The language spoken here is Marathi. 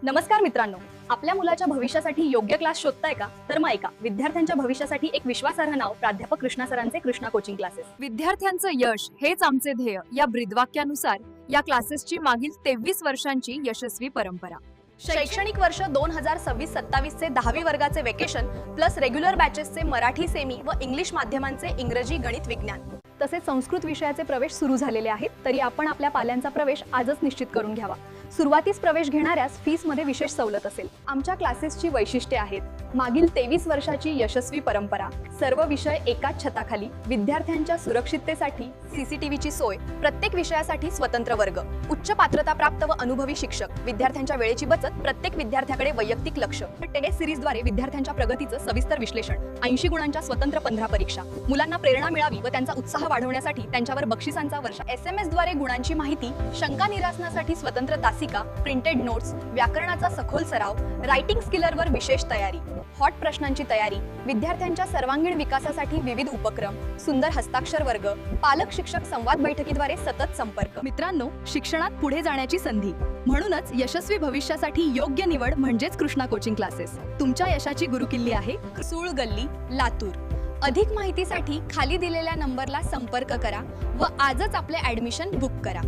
नमस्कार मित्रांनो, आपल्या मुलाच्या भविष्यासाठी योग्य क्लास शोधताय का? तर मग ऐका, विद्यार्थ्यांच्या भविष्यासाठी एक विश्वासार्ह नाव प्राध्यापक कृष्णा सरांचे कृष्णा कोचिंग क्लासेस. विद्यार्थ्यांचं यश हेच आमचे ध्येय या ब्रीदवाक्यानुसार या क्लासेसची मागील 23 वर्षांची यशस्वी परंपरा. शैक्षणिक वर्ष 2026-27 चे 10वी वर्गाचे वेकेशन प्लस रेग्युलर बॅचेसचे मराठी सेमी व इंग्लिश माध्यमांचे इंग्रजी गणित विज्ञान तसेच संस्कृत विषयाचे प्रवेश सुरू झालेले आहेत. तरी आपण आपल्या पाल्यांचा प्रवेश आजच निश्चित करून घ्यावा. सुरुवातीस प्रवेश घेणाऱ्यास फीस मध्ये विशेष सवलत असेल. आमच्या क्लासेसची वैशिष्ट्ये आहेत: मागील 23 वर्षाची यशस्वी परंपरा, सर्व विषय एकाच छताखाली, विद्यार्थ्यांच्या सुरक्षिततेसाठी सीसीटीव्हीची सोय, प्रत्येक विषयासाठी स्वतंत्र वर्ग, उच्च पात्रता प्राप्त व अनुभवी शिक्षक, विद्यार्थ्यांच्या वेळेची बचत, प्रत्येक विद्यार्थ्याकडे वैयक्तिक लक्ष, टेस्ट सिरीजद्वारे विद्यार्थ्यांच्या प्रगतीचं सविस्तर विश्लेषण, 80 गुणांच्या स्वतंत्र 15 परीक्षा, मुलांना प्रेरणा मिळावी व त्यांचा उत्साह वाढवण्यासाठी त्यांच्यावर बक्षिसांचा वर्षा, SMS द्वारे गुणांची माहिती, शंका निरासनासाठी स्वतंत्र तासिका, प्रिंटेड नोट्स, व्याकरणाचा सखोल सराव, रायटिंग स्किलरवर विशेष तयारी, हॉट प्रश्नांची तयारी, विद्यार्थ्यांच्या सर्वांगीण विकासासाठी विविध उपक्रम, सुंदर हस्ताक्षर वर्ग, पालक शिक्षक संवाद बैठकीद्वारे सतत संपर्क. मित्रांनो, शिक्षणात पुढे जाण्याची संधी, म्हणूनच यशस्वी भविष्यासाठी योग्य निवड म्हणजेच कृष्णा कोचिंग क्लासेस. तुमच्या यशाची गुरुकिल्ली आहे सूळ गल्ली, लातूर. अधिक माहितीसाठी खाली दिलेल्या नंबरला संपर्क करा व आजच आपले ऍडमिशन बुक करा.